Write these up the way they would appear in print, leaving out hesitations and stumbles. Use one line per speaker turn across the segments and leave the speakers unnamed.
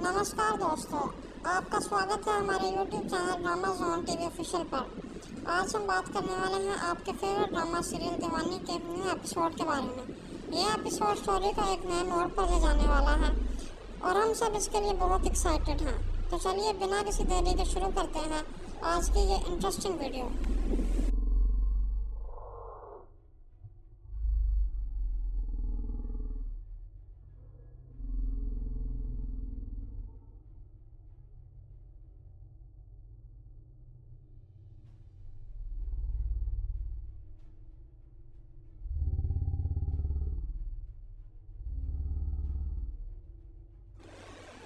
नमस्कार दोस्तों, आपका स्वागत है हमारे YouTube channel drama zone TV official पर। आज हम बात करने वाले हैं आपके फेवरेट ड्रामा सीरियल दीवानी के न्यू एपिसोड के बारे में। यह एपिसोड स्टोरी को एक नए मोड़ पर ले जाने वाला है और हम सब इसके लिए बहुत एक्साइटेड हैं। तो चलिए बिना किसी देरी के शुरू करते हैं आज की ये interesting video.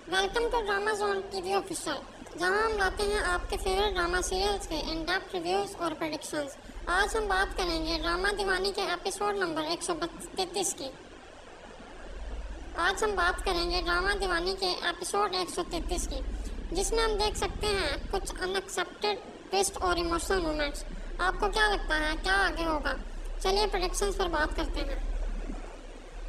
Welcome to drama zone TV official, जहां हम लाते हैं आपके फेवरेट ड्रामा सीरियल्स के इन डेप्थ रिव्यूज और प्रेडिक्शंस। आज हम बात करेंगे ड्रामा दीवानी के एपिसोड नंबर 133 की। आज हम बात करेंगे ड्रामा दीवानी के एपिसोड 133 की, जिसमें हम देख सकते हैं कुछ अनएक्सपेक्टेड ट्विस्ट और इमोशनल मोमेंट्स। आपको क्या लगता है क्या आगे होगा? चलिए प्रेडिक्शंस पर बात करते हैं।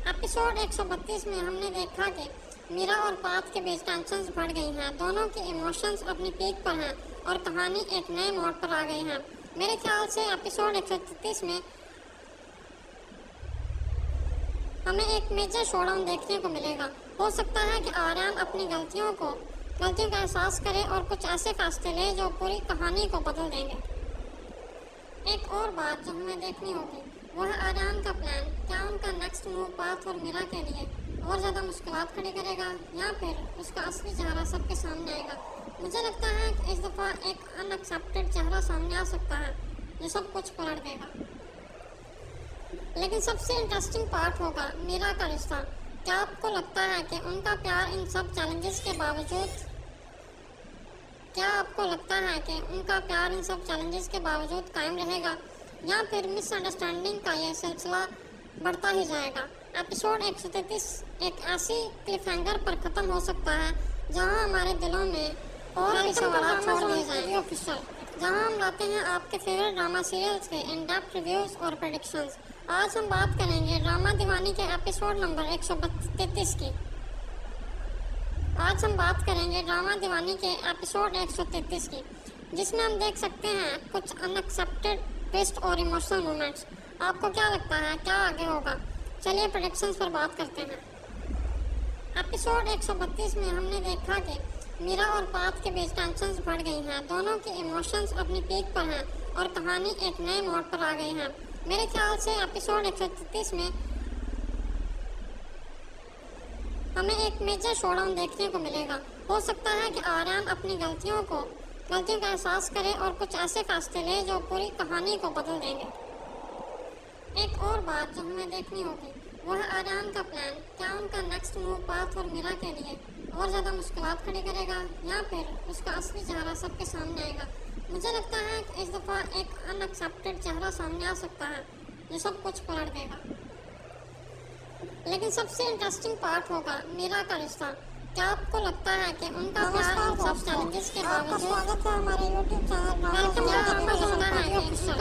एपिसोड 132 में हमने देखा कि मीरा और पाथ के बीच टेंशंस बढ़ गई हैं। दोनों के इमोशंस अपनी पीक पर हैं और कहानी एक नए मोड़ पर आ गई है। मेरे ख्याल से एपिसोड 133 में हमें एक मेजर शोडाउन देखने को मिलेगा। हो सकता है कि आर्यन अपनी गलतियों का एहसास करे और कुछ ऐसे फैसले ले जो पूरी कहानी को बदल देंगे। एक और बात जो हमें देखनी होगी वो है आर्यन का प्लान। क्या उनका नेक्स्ट मूव पाथ और मीरा के लिए और ज़्यादा मुश्किलात खड़ी करेगा या फिर उसका असली चेहरा सबके सामने आएगा? मुझे लगता है कि इस दफ़ा एक अनएक्सेप्टेड चेहरा सामने आ सकता है जो सब कुछ पलट देगा। लेकिन सबसे इंटरेस्टिंग पार्ट होगा मीरा का रिश्ता। क्या आपको लगता है कि उनका प्यार इन सब चैलेंजेस के बावजूद कायम रहेगा या फिर मिसअंडरस्टैंडिंग का यह सिलसिला बढ़ता ही जाएगा? एपिसोड 133 एक ऐसी क्लिफहैंगर पर खत्म हो सकता है जहां हमारे दिलों में और भी सवाल छोड़ दिए जाएंगे ऑफिशियल, जहां हम लाते हैं आपके फेवरेट ड्रामा सीरियल्स के इन डेप्थ रिव्यूज और प्रेडिक्शंस। आज हम बात करेंगे ड्रामा दीवानी के एपिसोड नंबर 133 की। आज हम बात करेंगे ड्रामा दीवानी के एपिसोड 133 की, जिसमें हम देख सकते हैं कुछ अनएक्सेप्टेड ट्विस्ट और इमोशनल मोमेंट्स। आपको क्या लगता है क्या आगे होगा? चलिए प्रेडिक्शंस पर बात करते हैं। एपिसोड 132 में हमने देखा कि मीरा और पाथ के बीच टेंशंस बढ़ गई हैं। दोनों के इमोशंस अपनी पीक पर हैं और कहानी एक नए मोड़ पर आ गई है। मेरे ख्याल से एपिसोड 133 में हमें एक मेजर शोडाउन देखने को मिलेगा। हो सकता है कि आर्यन अपनी गलतियों का एहसास करे और कुछ ऐसे फैसले ले जो पूरी कहानी को बदल देंगे। एक और बात जो हमें देखनी होगी वो है आर्यन का प्लान। क्या उनका नेक्स्ट मूव पाथ और मीरा के लिए और ज़्यादा मुश्किलात खड़ी करेगा या फिर उसका असली चेहरा सबके सामने आएगा? मुझे लगता है कि इस दफ़ा एक अनएक्सेप्टेड चेहरा सामने आ सकता है जो सब कुछ पलट देगा। लेकिन सबसे इंटरेस्टिंग पार्ट होगा मीरा का रिश्ता। क्या आपको लगता है कि उनका प्यार इन सब चैलेंजेस के बावजूद स्वागत है हमारे YouTube channel drama zone TV official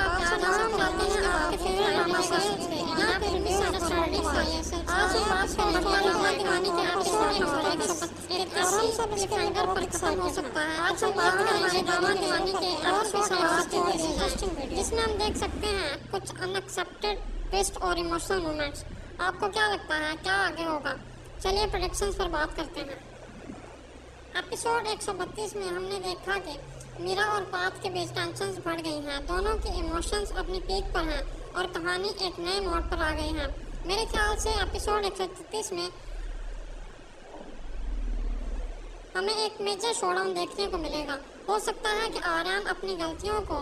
जिसमें हम देख सकते हैं कुछ अनएक्सेप्टेड ट्विस्ट और इमोशनल मोमेंट्स। आपको क्या लगता है क्या आगे होगा? चलिए प्रेडिक्शंस पर बात करते हैं। एपिसोड 132 में हमने देखा कि मीरा और पाथ के बीच टेंशंस बढ़ गई हैं। दोनों के इमोशंस अपनी पीक पर हैं और कहानी एक नए मोड़ पर आ गई है। मेरे ख्याल से एपिसोड 133 में हमें एक मेजर शोडाउन देखने को मिलेगा। हो सकता है कि आर्यन अपनी गलतियों का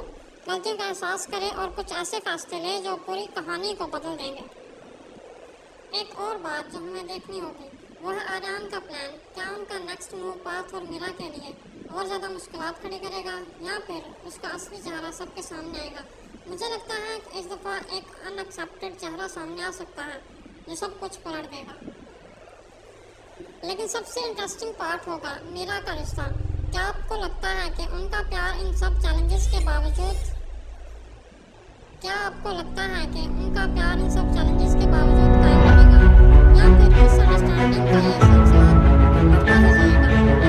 एहसास करे और कुछ ऐसे फैसले ले जो पूरी कहानी को बदल देंगे। एक और बात जो हमें देखनी होगी वो है आर्यन का प्लान। क्या उनका नेक्स्ट मूव पाथ और मीरा के लिए और ज़्यादा मुश्किलात खड़ी करेगा या फिर उसका असली चेहरा सबके सामने आएगा? मुझे लगता है कि इस दफ़ा एक अनएक्सेप्टेड चेहरा सामने आ सकता है जो सब कुछ पलट देगा। लेकिन सबसे इंटरेस्टिंग पार्ट होगा मीरा का रिश्ता। क्या आपको लगता है कि उनका प्यार इन सब चैलेंजेस के बावजूद कायम रहेगा या फिर मिसअंडरस्टैंडिंग का यह सिलसिला बढ़ता ही जाएगा?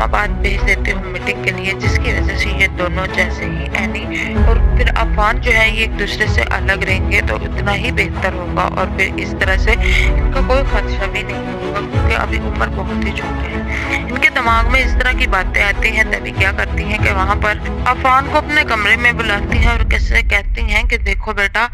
इस्लामाबाद भेज देती हूँ मीटिंग के लिए, जिसकी वजह से ये दोनों जैसे ही एनी और फिर अफान जो है ये एक दूसरे से अलग रहेंगे तो उतना ही बेहतर होगा, और फिर इस तरह से इनका कोई खदशा भी नहीं होगा, क्योंकि अभी उम्र बहुत ही छोटी है। इनके दिमाग में इस तरह की बातें आती हैं, तभी क्या करती हैं कि वहाँ पर अफान को अपने कमरे में बुलाती हैं और कैसे कहती हैं कि देखो बेटा,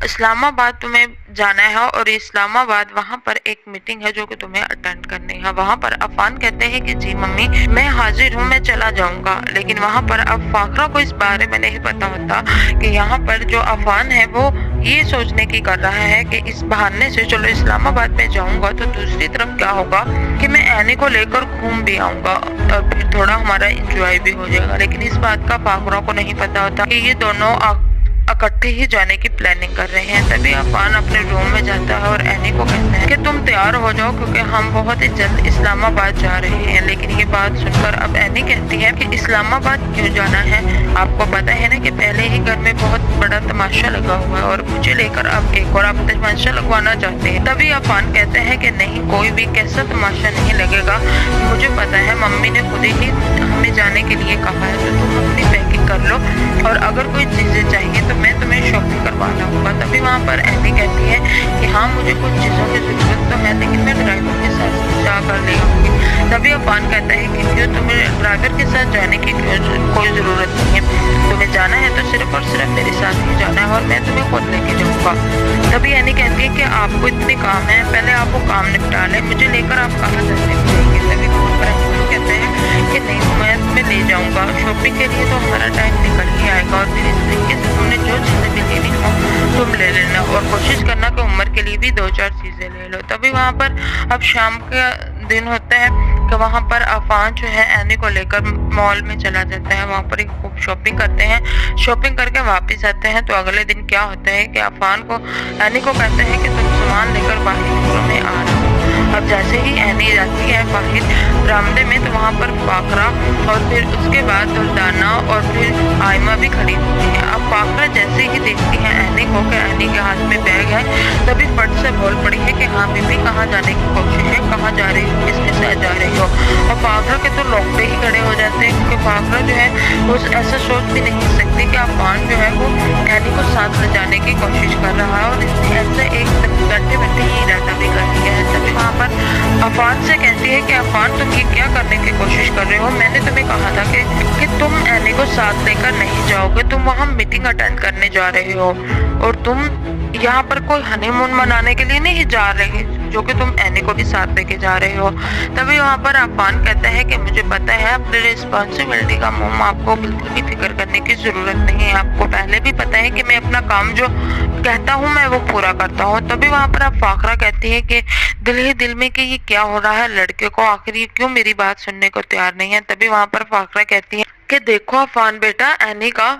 इस्लामाबाद तुम्हें जाना है और इस्लामाबाद वहाँ पर एक मीटिंग है जो कि तुम्हें अटेंड करनी है। वहाँ पर अफान कहते हैं कि जी मम्मी मैं हाजिर हूँ, मैं चला जाऊँगा। लेकिन वहाँ पर अब फाखरा को इस बारे में नहीं पता होता कि यहाँ पर जो अफान है वो ये सोचने की कर रहा है कि इस बहाने से चलो इस्लामाबाद में जाऊँगा तो दूसरी तरफ क्या होगा कि मैं एनी को लेकर घूम भी आऊँगा और फिर थोड़ा हमारा इंजॉय भी हो जाएगा। लेकिन इस बात का फाखरा को नहीं पता होता कि ये दोनों इकट्ठे ही जाने की प्लानिंग कर रहे हैं। तभी अफान अपने रूम में जाता है और एनी को कहता है कि तुम तैयार हो जाओ क्योंकि हम बहुत ही जल्द इस्लामाबाद जा रहे हैं। लेकिन ये बात सुनकर अब एनी कहती है कि इस्लामाबाद क्यों जाना है, आपको पता है ना कि पहले ही घर में बहुत बड़ा तमाशा लगा हुआ है और मुझे लेकर अब एक और आप तमाशा लगवाना चाहते हैं। तभी अफान कहते हैं कि नहीं, कोई भी कैसा तमाशा नहीं लगेगा, मुझे पता है मम्मी ने खुद ही हमें जाने के लिए कहा है, तो तुम अपनी पैकिंग कर लो और अगर कोई चीजें चाहिए तो मैं तुम्हें शॉपिंग करवा लाऊंगा। तभी वहाँ पर एनी कहती है कि हाँ मुझे कुछ चीजों की जरूरत तो है, लेकिन मैं ड्राइवर के साथ जाकर ले आऊंगी। तभी अफान कहता है कि क्यों, तुम्हें ड्राइवर के साथ जाने की कोई जरूरत नहीं है, तुम्हें जाना है तो सिर्फ और सिर्फ मेरे साथ ही जाना है और मैं तुम्हें खुद लेके जाऊंगा। तभी एनी कहती है कि आपको इतने काम है, पहले आप वो काम निपटा लें, मुझे लेकर आप कहाँ जाएंगे। तभी वहाँ पर अफान कहते हैं कि नहीं, मैं तुम्हें ले जाऊंगा, शॉपिंग के लिए तो हमारा टाइम निकल ही आएगा और फिर इस तरीके से तुमने जो चीजें भी लेनी हो तुम ले लेना और कोशिश करना कि उम्र के लिए भी 2-4 चीजें ले लो। तभी वहाँ पर अब शाम का दिन होता है कि वहाँ पर अफान जो है एनी को लेकर मॉल में चला जाता है। वहाँ पर खूब शॉपिंग करते हैं, शॉपिंग करके वापस आते हैं। तो अगले दिन क्या होता है कि अफान को एनी को कहते हैं कि तुम सामान लेकर बाहर निकलो, मैं आ रहा हूँ। अब जैसे ही एनी जाती है बाहर बरामदे में तो वहाँ पर फाखरा और फिर उसके बाद दुल्दाना और फिर आयमा भी खड़ी होती है। अब फाखरा जैसे ही देखती है एनी को कि एनी के हाथ में बैग है, तभी फट से बोल पड़ी है कि हाँ बीबी कहाँ जाने की कोशिश है, कहाँ जा रही हो, किसके साथ जा रही हो। और फाखरा के तो लौंगड़े ही खड़े हो जाते हैं क्योंकि फाखरा जो है वो ऐसा सोच भी नहीं सकती कि अफान जो है वो एनी को साथ ले जाने की कोशिश कर रहा है और इसने ऐसा एक बैठे बैठे ही इरादा भी कर दिया है। तभी वहाँ पर अफान से कहती है कि अफान तुम ये क्या करने की कोशिश कर रहे हो, मैंने तुम्हें कहा था कि तुम एनी को साथ लेकर नहीं जाओगे, तुम वहाँ मीटिंग अटेंड करने जा रहे हो और तुम यहाँ पर कोई हनीमून मनाने के लिए नहीं जा रहे, जो कि तुम एनी को भी साथ लेके जा रहे हो। तभी वहाँ पर अफान कहता है कि मुझे पता है अपनी रिस्पॉन्सिबिलिटी का मोम, आपको बिल्कुल भी फिक्र करने की जरूरत नहीं है, आपको पहले भी पता है कि मैं अपना काम जो कहता हूँ मैं वो पूरा करता हूँ। तभी वहाँ पर अब फाखरा कहती है कि दिल ही दिल में कि ये क्या हो रहा है लड़के को, आखिर ये क्यों मेरी बात सुनने को तैयार नहीं है। तभी वहाँ पर फाखरा कहती है कि देखो अफान बेटा, एनी का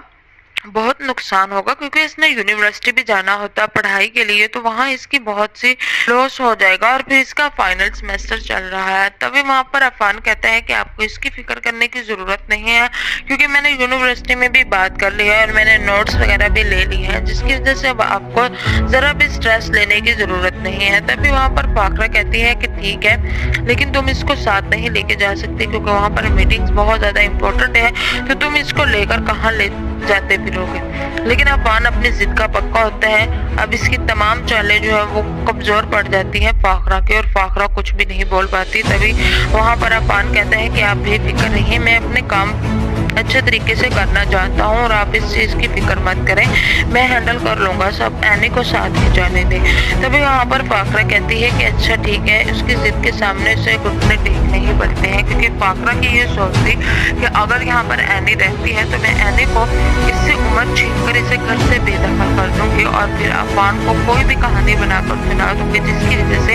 बहुत नुकसान होगा क्योंकि इसने यूनिवर्सिटी भी जाना होता है पढ़ाई के लिए, तो वहाँ इसकी बहुत सी लॉस हो जाएगा और फिर इसका फाइनल सेमेस्टर चल रहा है। तभी वहाँ पर अफान कहता है कि आपको इसकी फिक्र करने की जरूरत नहीं है क्योंकि मैंने यूनिवर्सिटी में भी बात कर ली है और मैंने नोट्स वगैरह भी ले ली है, जिसकी वजह से अब आपको जरा भी स्ट्रेस लेने की जरूरत नहीं है। तभी वहाँ पर फाखरा कहती है कि ठीक है, लेकिन तुम इसको साथ नहीं लेके जा सकते क्योंकि वहाँ पर मीटिंग्स बहुत ज्यादा इंपॉर्टेंट है, तो तुम इसको लेकर कहाँ ले जाते फिरोगे। लेकिन अफान अपनी जिद का पक्का होता है। अब इसकी तमाम चालें जो है वो कमजोर पड़ जाती हैं फाखरा की और फाखरा कुछ भी नहीं बोल पाती। तभी वहां पर अफान कहता है कि आप बेफिक्र रहिए, मैं अपने काम अच्छे तरीके से करना चाहता हूँ और आप इस चीज की फिक्र मत करें, मैं हैंडल कर लूंगा, सब एनी को साथ ही जाने दें। तभी वहाँ पर फाखरा कहती है कि अच्छा ठीक है। उसकी जिद के सामने से घुटने टेकने ही पड़ते हैं क्योंकि फाखरा की ये सोच थी कि अगर यहाँ पर एनी रहती है तो मैं एनी को इससे उम्र छीन कर इसे घर से बेदखल कर दूंगी और फिर अफान को कोई भी कहानी बनाकर सुना दूंगी, जिसकी वजह से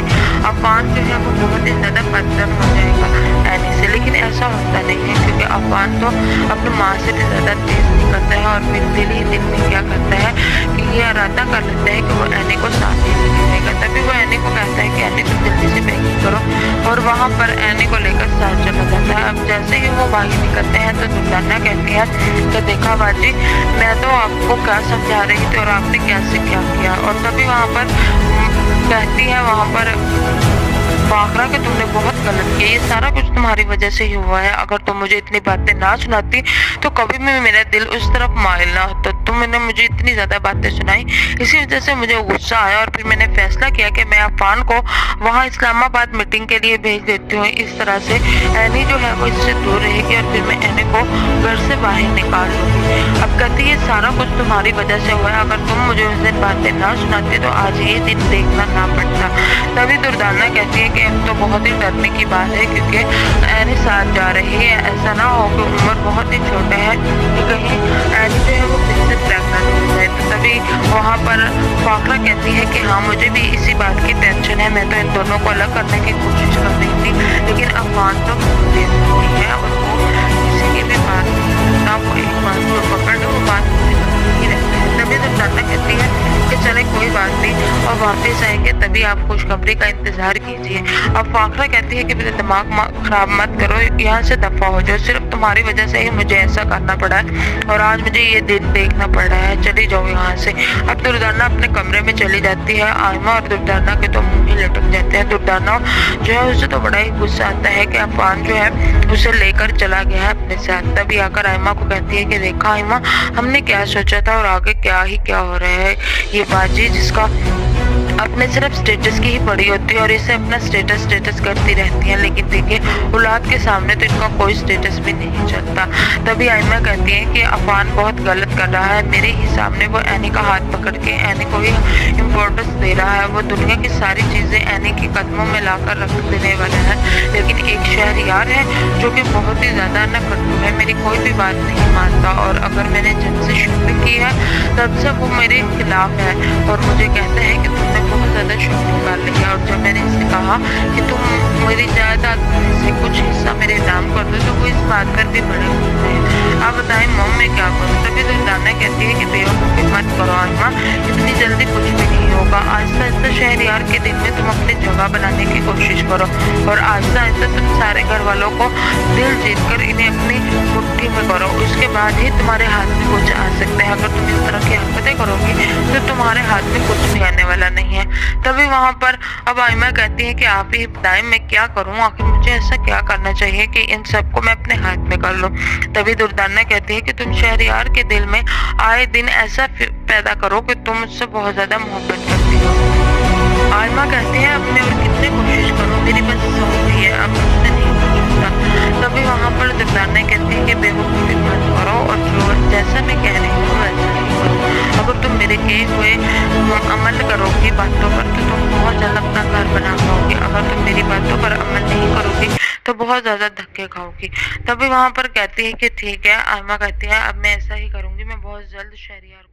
अफान जो है वो बहुत ही ज्यादा बदतर हो जाएगा एनी से। लेकिन ऐसा होता नहीं है क्योंकि अफान तो अपनी माँ से भी ज्यादा तेज निकलता है और फिर दिल ही दिल में क्या करता है कि ये इरादा कर लेता है कि वो एनी को साथ ही लेके जाएगा। तभी वो एनी को कहता है कि एनी तुम जल्दी से पैकिंग करो और वहाँ पर एनी को लेकर साथ चला जाता है। अब जैसे ही वो बाहर निकलते हैं तो दुल्हना कहती है कि देखा बाजी, मैं तो आपको क्या समझा रही थी और आपने कैसे क्या किया। और तभी वहाँ पर कहती है वहाँ पर फाखरा कि तुमने बहुत गलत किया, ये सारा कुछ तुम्हारी वजह से ही हुआ है। अगर तुम मुझे इतनी बातें ना सुनाती तो कभी भी मेरा दिल उस तरफ माइल ना होता। तुमने मुझे इतनी ज्यादा बातें सुनाई, इसी वजह से मुझे गुस्सा आया और फिर मैंने फैसला किया कि मैं अफान को वहाँ इस्लामाबाद मीटिंग के लिए भेज देती हूँ। इस तरह से एनी जो है वो इससे दूर रहेगी और फिर मैं एनी को घर से बाहर निकाल लूंगी। अब कहती है सारा कुछ तुम्हारी वजह से हुआ है, अगर तुम मुझे उस दिन बातें ना सुनाती तो आज ये दिन देखना ना पड़ता। तभी दुर्दाना कहती है कि अब तो बहुत ही डरने की बात है, क्योंकि एनी साथ जा रही है, ऐसा ना हो कि उम्र बहुत ही छोटा है कि कहीं एनी जो है वो फिर से प्रेगनेंट हो जाए। तो तभी वहाँ पर फाखरा कहती है कि हाँ मुझे भी इसी बात की टेंशन है, मैं तो इन दोनों को अलग करने की कोशिश कर रही थी, लेकिन अफवान तो दे सकती है और वो किसी की भी बात ना, वो एक बात को पकड़ लो, वो बात नहीं रहती है। तभी दुर्दाना कहती है कि चले कोई बात नहीं और वापस आएंगे तभी आप खुशखबरी का इंतजार कीजिए। अब फाखरा कहती है कि मेरा दिमाग खराब मत करो, यहाँ से दफा हो जाओ, सिर्फ तुम्हारी वजह से ही मुझे ऐसा करना पड़ा है और आज मुझे ये दिन देखना पड़ रहा है, चली जाओ यहाँ से। अब दुर्दाना अपने कमरे में चली जाती है। आयमा और दुर्दाना के तो मुंह ही लटक जाते हैं। दुर्दाना जो है उसे तो बड़ा ही गुस्सा आता है कि अफवान जो है उसे लेकर चला गया है अपने साथ। तभी आकर आयमा को कहती है कि देखा आयमा, हमने क्या सोचा था और आगे क्या ही क्या हो रहा है। ये बाजी जिसका अपने सिर्फ स्टेटस की ही पड़ी होती है और इसे अपना स्टेटस करती रहती है, लेकिन देखिए औलाद के सामने तो इनका कोई स्टेटस भी नहीं चलता। तभी आयमा कहती है कि अफवान बहुत गलत कर रहा है, मेरे ही सामने वो एनी का हाथ पकड़ के एनी को ही इम्पोर्टेंस दे रहा है, वो दुनिया की सारी चीजें एनी के कदमों में लाकर रख देने वाला है। लेकिन एक शहरयार है जो कि बहुत ही ज्यादा नफरतू है, मेरी कोई भी बात नहीं मानता और अगर मैंने जब से शॉपिंग की है तब से वो मेरे खिलाफ है और मुझे कहता है कि तुमने बहुत ज्यादा शॉपिंग कर ली है। और जब मैंने इससे कहा कि तुम मेरी जायदाद से कुछ हिस्सा मेरे नाम कर दो तो वो इस बात पर भी बड़े गुस्से हैं। आप बताएं मॉम मैं क्या करूँ। तभी दुर्दाना कहती है कि बेवकूफ़ी मत करो आयमा, इतनी जल्दी कुछ भी नहीं होगा। आहिस्ता आहिस्ता शहरयार के दिल में तुम अपनी जगह बनाने की कोशिश करो और आहिस्ता आहिस्ता तुम सारे घर वालों को दिल जीत कर इन्हें अपनी मुट्ठी में करो, उसके बाद ही तुम्हारे हाथ में कुछ आ सकता है। अगर तुम इस तरह की हरकतें करोगी तो तुम्हारे हाथ में कुछ भी आने वाला नहीं है। तभी वहाँ पर अब आयमा कहती है कि आप ही बताएं मैं क्या करूँ, आखिर मुझे ऐसा क्या करना चाहिए कि इन सबको मैं अपने हाथ में कर लूँ। तभी दुर्दाना कहती है कि तुम शहरयार के दिल में आए दिन ऐसा पैदा करो कि तुम उससे बहुत ज्यादा मोहब्बत करती हो। आयमा कहती है अब मैं और कितनी कोशिश करूँ, मेरी बस होती है, अब मुझसे नहीं कुछ होता। तभी वहाँ पर दुर्दाना कहती है कि बेवकूफ़ी मत करो और जो जैसा मैं कह रही हूँ वैसा नहीं करो। अगर तुम मेरे कहे हुए अमल करोगी बातों पर तो तुम बहुत जल्द अपना घर बना पाओगे, अगर तुम मेरी बातों पर अमल नहीं करोगी तो बहुत ज्यादा धक्के खाओगी। तभी वहाँ पर कहती है कि ठीक है। आयमा कहती है अब मैं ऐसा ही करूंगी, मैं बहुत जल्द शहरयार